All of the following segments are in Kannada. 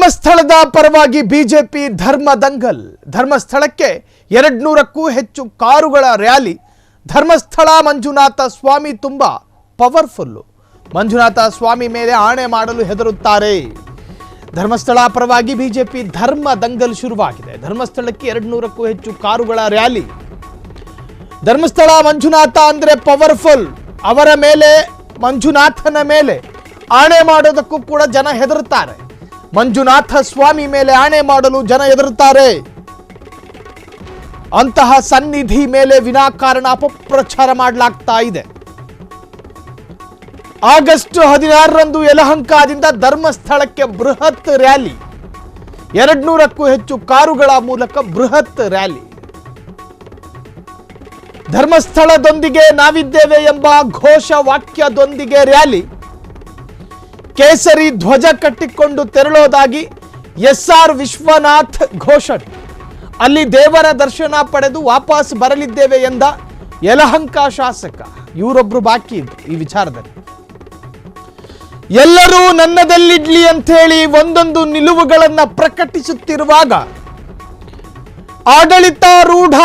ಧರ್ಮಸ್ಥಳದ ಪರವಾಗಿ ಬಿಜೆಪಿ ಧರ್ಮ ದಂಗಲ್. ಧರ್ಮಸ್ಥಳಕ್ಕೆ 200ಕ್ಕೂ ಹೆಚ್ಚು ಕಾರುಗಳ ರ್ಯಾಲಿ. ಧರ್ಮಸ್ಥಳ ಮಂಜುನಾಥ ಸ್ವಾಮಿ ತುಂಬಾ ಪವರ್ಫುಲ್. ಮಂಜುನಾಥ ಸ್ವಾಮಿ ಮೇಲೆ ಆಣೆ ಮಾಡಲು ಹೆದರುತ್ತಾರೆ. ಧರ್ಮಸ್ಥಳ ಪರವಾಗಿ ಬಿಜೆಪಿ ಧರ್ಮ ದಂಗಲ್ ಶುರುವಾಗಿದೆ. ಧರ್ಮಸ್ಥಳಕ್ಕೆ 200ಕ್ಕೂ ಹೆಚ್ಚು ಕಾರುಗಳ ರ್ಯಾಲಿ. ಧರ್ಮಸ್ಥಳ ಮಂಜುನಾಥ ಅಂದ್ರೆ ಪವರ್ಫುಲ್. ಅವರ ಮೇಲೆ, ಮಂಜುನಾಥನ ಮೇಲೆ ಆಣೆ ಮಾಡೋದಕ್ಕೂ ಕೂಡ ಜನ ಹೆದರುತ್ತಾರೆ. ಮಂಜುನಾಥ ಸ್ವಾಮಿ ಮೇಲೆ ಆಣೆ ಮಾಡಲು ಜನ ಹೆದರುತ್ತಾರೆ. ಅಂತಹ ಸನ್ನಿಧಿ ಮೇಲೆ ವಿನಾಕಾರಣ ಅಪಪ್ರಚಾರ ಮಾಡಲಾಗ್ತಾ ಇದೆ. ಆಗಸ್ಟ್ 16ರಂದು ಯಲಹಂಕದಿಂದ ಧರ್ಮಸ್ಥಳಕ್ಕೆ ಬೃಹತ್ ರ್ಯಾಲಿ. 200ಕ್ಕೂ ಹೆಚ್ಚು ಕಾರುಗಳ ಮೂಲಕ ಬೃಹತ್ ರ್ಯಾಲಿ. ಧರ್ಮಸ್ಥಳದೊಂದಿಗೆ ನಾವಿದ್ದೇವೆ ಎಂಬ ಘೋಷ ವಾಕ್ಯದೊಂದಿಗೆ ರ್ಯಾಲಿ. ಕೇಸರಿ ಧ್ವಜ ಕಟ್ಟಿಕೊಂಡು ತೆರಳೋದಾಗಿ ಎಸ್ಆರ್ ವಿಶ್ವನಾಥ್ ಘೋಷಣೆ. ಅಲ್ಲಿ ದೇವರ ದರ್ಶನ ಪಡೆದು ವಾಪಸ್ ಬರಲಿದ್ದೇವೆ ಎಂದ ಯಲಹಂಕ ಶಾಸಕ. ಇವರೊಬ್ರು ಬಾಕಿ ಇದ್ರು ಈ ವಿಚಾರದಲ್ಲಿ. ಎಲ್ಲರೂ ನನ್ನದಲ್ಲಿಡ್ಲಿ ಅಂತ ಹೇಳಿ ಒಂದೊಂದು ನಿಲುವುಗಳನ್ನು ಪ್ರಕಟಿಸುತ್ತಿರುವಾಗ ಆಡಳಿತಾರೂಢ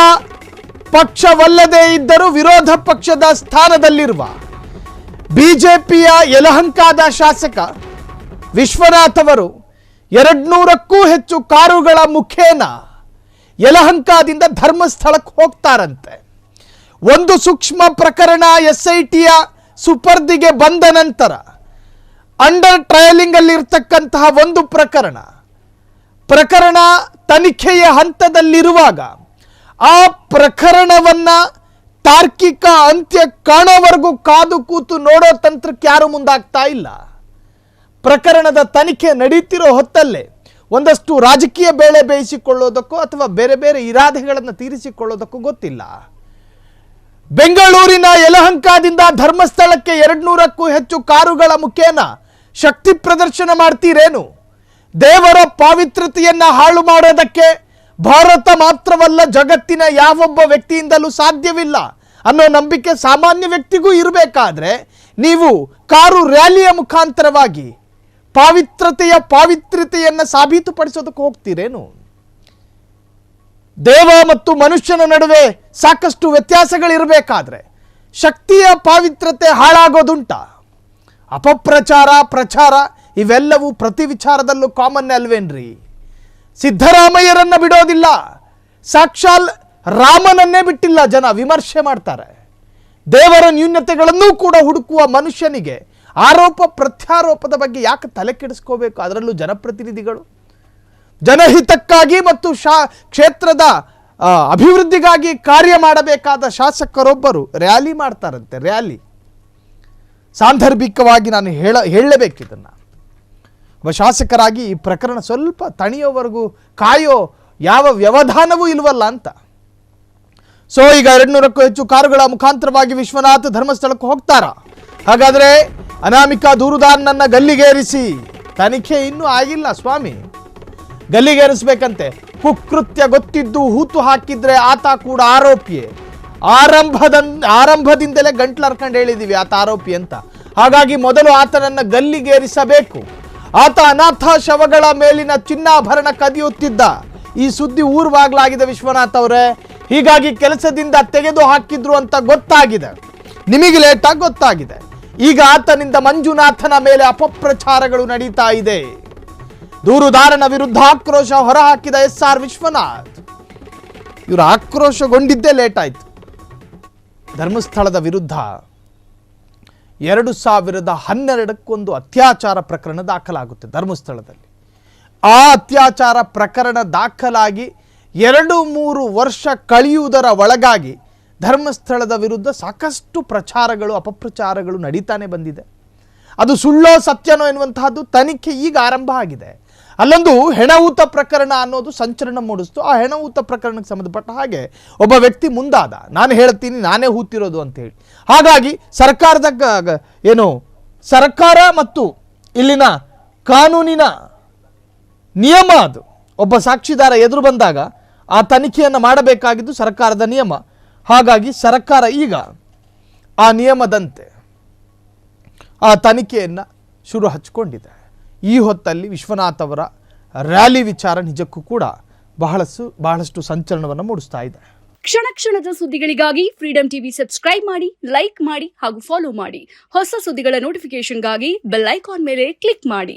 ಪಕ್ಷವಲ್ಲದೇ ಇದ್ದರೂ ವಿರೋಧ ಪಕ್ಷದ ಸ್ಥಾನದಲ್ಲಿರುವ ಬಿಜೆಪಿಯ ಯಲಹಂಕದ ಶಾಸಕ ವಿಶ್ವನಾಥ್ ಅವರು 200ಕ್ಕೂ ಹೆಚ್ಚು ಕಾರುಗಳ ಮುಖೇನ ಯಲಹಂಕದಿಂದ ಧರ್ಮಸ್ಥಳಕ್ಕೆ ಹೋಗ್ತಾರಂತೆ. ಒಂದು ಸೂಕ್ಷ್ಮ ಪ್ರಕರಣ SITಯ ಸುಪರ್ದಿಗೆ ಬಂದ ನಂತರ ಅಂಡರ್ ಟ್ರಯಲಿಂಗ್ ಅಲ್ಲಿ ಇರ್ತಕ್ಕಂತಹ ಒಂದು ಪ್ರಕರಣ ತನಿಖೆಯ ಹಂತದಲ್ಲಿರುವಾಗ ಆ ಪ್ರಕರಣವನ್ನ ತಾರ್ಕಿಕ ಅಂತ್ಯ ಕಾಣೋವರೆಗೂ ಕಾದು ಕೂತು ನೋಡೋ ತಂತ್ರಕ್ಕೆ ಯಾರು ಮುಂದಾಗ್ತಾ ಇಲ್ಲ. ಪ್ರಕರಣದ ತನಿಖೆ ನಡೀತಿರೋ ಹೊತ್ತಲ್ಲೇ ಒಂದಷ್ಟು ರಾಜಕೀಯ ಬೇಳೆ ಬೇಯಿಸಿಕೊಳ್ಳೋದಕ್ಕೋ ಅಥವಾ ಬೇರೆ ಬೇರೆ ಇರಾದೆಗಳನ್ನು ತೀರಿಸಿಕೊಳ್ಳೋದಕ್ಕೂ ಗೊತ್ತಿಲ್ಲ. ಬೆಂಗಳೂರಿನ ಯಲಹಂಕದಿಂದ ಧರ್ಮಸ್ಥಳಕ್ಕೆ 200ಕ್ಕೂ ಹೆಚ್ಚು ಕಾರುಗಳ ಮುಖೇನ ಶಕ್ತಿ ಪ್ರದರ್ಶನ ಮಾಡ್ತೀರೇನು? ದೇವರ ಪಾವಿತ್ರತೆಯನ್ನ ಹಾಳು ಮಾಡೋದಕ್ಕೆ ಭಾರತ ಮಾತ್ರವಲ್ಲ, ಜಗತ್ತಿನ ಯಾವೊಬ್ಬ ವ್ಯಕ್ತಿಯಿಂದಲೂ ಸಾಧ್ಯವಿಲ್ಲ ಅನ್ನೋ ನಂಬಿಕೆ ಸಾಮಾನ್ಯ ವ್ಯಕ್ತಿಗೂ ಇರಬೇಕಾದ್ರೆ ನೀವು ಕಾರು ರ್ಯಾಲಿಯ ಮುಖಾಂತರವಾಗಿ ಪಾವಿತ್ರತೆಯನ್ನು ಸಾಬೀತುಪಡಿಸೋದಕ್ಕೆ ಹೋಗ್ತೀರೇನು? ದೇವ ಮತ್ತು ಮನುಷ್ಯನ ನಡುವೆ ಸಾಕಷ್ಟು ವ್ಯತ್ಯಾಸಗಳಿರಬೇಕಾದ್ರೆ ಶಕ್ತಿಯ ಪಾವಿತ್ರತೆ ಹಾಳಾಗೋದುಂಟ. ಅಪಪ್ರಚಾರ, ಪ್ರಚಾರ ಇವೆಲ್ಲವೂ ಪ್ರತಿ ವಿಚಾರದಲ್ಲೂ ಕಾಮನ್ ಅಲ್ವೇನ್ರಿ? ಸಿದ್ದರಾಮಯ್ಯರನ್ನ ಬಿಡೋದಿಲ್ಲ, ಸಾಕ್ಷಾಲ್ ರಾಮನನ್ನೇ ಬಿಟ್ಟಿಲ್ಲ ಜನ ವಿಮರ್ಶೆ ಮಾಡ್ತಾರೆ. ದೇವರ ನ್ಯೂನತೆಗಳನ್ನೂ ಕೂಡ ಹುಡುಕುವ ಮನುಷ್ಯನಿಗೆ ಆರೋಪ ಪ್ರತ್ಯಾರೋಪದ ಬಗ್ಗೆ ಯಾಕೆ ತಲೆ ಕೆಡಿಸ್ಕೋಬೇಕು? ಅದರಲ್ಲೂ ಜನಪ್ರತಿನಿಧಿಗಳು ಜನಹಿತಕ್ಕಾಗಿ ಮತ್ತು ಕ್ಷೇತ್ರದ ಅಭಿವೃದ್ಧಿಗಾಗಿ ಕಾರ್ಯ ಮಾಡಬೇಕಾದ ಶಾಸಕರೊಬ್ಬರು ರ್ಯಾಲಿ ಮಾಡ್ತಾರಂತೆ. ರ್ಯಾಲಿ ಸಾಂದರ್ಭಿಕವಾಗಿ ನಾನು ಹೇಳಬೇಕಿದನ್ನು. ಒಬ್ಬ ಶಾಸಕರಾಗಿ ಈ ಪ್ರಕರಣ ಸ್ವಲ್ಪ ತಣಿಯೋವರೆಗೂ ಕಾಯೋ ಯಾವ ವ್ಯವಧಾನವೂ ಇಲ್ವಲ್ಲ ಅಂತ. ಸೊ ಈಗ 200ಕ್ಕೂ ಹೆಚ್ಚು ಕಾರುಗಳ ಮುಖಾಂತರವಾಗಿ ವಿಶ್ವನಾಥ್ ಧರ್ಮಸ್ಥಳಕ್ಕೆ ಹೋಗ್ತಾರ. ಹಾಗಾದ್ರೆ ಅನಾಮಿಕಾ ದೂರುದಾರನನ್ನ ಗಲ್ಲಿಗೇರಿಸಿ, ತನಿಖೆ ಇನ್ನೂ ಆಗಿಲ್ಲ ಸ್ವಾಮಿ, ಗಲ್ಲಿಗೇರಿಸಬೇಕಂತೆ. ಕುಕೃತ್ಯ ಗೊತ್ತಿದ್ದು ಹೂತು ಹಾಕಿದ್ರೆ ಆತ ಕೂಡ ಆರೋಪಿಯೇ. ಆರಂಭದಿಂದಲೇ ಗಂಟ್ಲರ್ಕೊಂಡು ಹೇಳಿದೀವಿ ಆತ ಆರೋಪಿ ಅಂತ. ಹಾಗಾಗಿ ಮೊದಲು ಆತನನ್ನ ಗಲ್ಲಿಗೇರಿಸಬೇಕು. ಆತ ಅನಾಥ ಶವಗಳ ಮೇಲಿನ ಚಿನ್ನಾಭರಣ ಕದಿಯುತ್ತಿದ್ದ. ಈ ಸುದ್ದಿ ಊರ್ವಾಗ್ಲಾಗಿದೆ ವಿಶ್ವನಾಥ್ ಅವರೇ. ಹೀಗಾಗಿ ಕೆಲಸದಿಂದ ತೆಗೆದು ಹಾಕಿದ್ರು ಅಂತ ಗೊತ್ತಾಗಿದೆ, ನಿಮಗೆ ಲೇಟಾಗಿ ಗೊತ್ತಾಗಿದೆ. ಈಗ ಆತನಿಂದ ಮಂಜುನಾಥನ ಮೇಲೆ ಅಪಪ್ರಚಾರಗಳು ನಡೀತಾ ಇದೆ. ದೂರುದಾರನ ವಿರುದ್ಧ ಆಕ್ರೋಶ ಹೊರಹಾಕಿದ SR ವಿಶ್ವನಾಥ್. ಇವರು ಆಕ್ರೋಶಗೊಂಡಿದ್ದೇ ಲೇಟ್ ಆಯ್ತು. ಧರ್ಮಸ್ಥಳದ ವಿರುದ್ಧ 2012ಕ್ಕೊಂದು ಅತ್ಯಾಚಾರ ಪ್ರಕರಣ ದಾಖಲಾಗುತ್ತೆ ಧರ್ಮಸ್ಥಳದಲ್ಲಿ. ಆ ಅತ್ಯಾಚಾರ ಪ್ರಕರಣ ದಾಖಲಾಗಿ 2-3 ವರ್ಷ ಕಳೆಯುವುದರ ಒಳಗಾಗಿ ಧರ್ಮಸ್ಥಳದ ವಿರುದ್ಧ ಸಾಕಷ್ಟು ಪ್ರಚಾರಗಳು, ಅಪಪ್ರಚಾರಗಳು ನಡೀತಾನೆ ಬಂದಿದೆ. ಅದು ಸುಳ್ಳೋ ಸತ್ಯನೋ ಎನ್ನುವಂತಹದ್ದು ತನಿಖೆ ಈಗ ಆರಂಭ ಆಗಿದೆ. ಅಲ್ಲೊಂದು ಹೆಣಹೂತ ಪ್ರಕರಣ ಅನ್ನೋದು ಸಂಚಲನ ಮೂಡಿಸ್ತು. ಆ ಹೆಣಹೂತ ಪ್ರಕರಣಕ್ಕೆ ಸಂಬಂಧಪಟ್ಟ ಹಾಗೆ ಒಬ್ಬ ವ್ಯಕ್ತಿ ಮುಂದಾದ, ನಾನು ಹೇಳ್ತೀನಿ ನಾನೇ ಹೂತಿರೋದು ಅಂತ ಹೇಳಿ. ಹಾಗಾಗಿ ಸರ್ಕಾರ ಮತ್ತು ಇಲ್ಲಿನ ಕಾನೂನಿನ ನಿಯಮ ಅದು. ಒಬ್ಬ ಸಾಕ್ಷಿದಾರ ಎದುರು ಬಂದಾಗ ಆ ತನಿಖೆಯನ್ನು ಮಾಡಬೇಕಾಗಿದ್ದು ಸರ್ಕಾರದ ನಿಯಮ. ಹಾಗಾಗಿ ಸರ್ಕಾರ ಈಗ ಆ ನಿಯಮದಂತೆ ಆ ತನಿಖೆಯನ್ನು ಶುರು ಹಚ್ಚಿಕೊಂಡಿದೆ. ಈ ಹೊತ್ತಲ್ಲಿ ವಿಶ್ವನಾಥ್ ಅವರ ರ್ಯಾಲಿ ವಿಚಾರ ನಿಜಕ್ಕೂ ಕೂಡ ಬಹಳಷ್ಟು ಸಂಚಲನವನ್ನು ಮೂಡಿಸ್ತಾ ಇದೆ. ಕ್ಷಣ ಕ್ಷಣದ ಸುದ್ದಿಗಳಿಗಾಗಿ ಫ್ರೀಡಂ ಟಿವಿ ಸಬ್ಸ್ಕ್ರೈಬ್ ಮಾಡಿ, ಲೈಕ್ ಮಾಡಿ ಹಾಗೂ ಫಾಲೋ ಮಾಡಿ. ಹೊಸ ಸುದ್ದಿಗಳ ನೋಟಿಫಿಕೇಶನ್ಗಾಗಿ ಬೆಲ್ ಐಕಾನ್ ಮೇಲೆ ಕ್ಲಿಕ್ ಮಾಡಿ.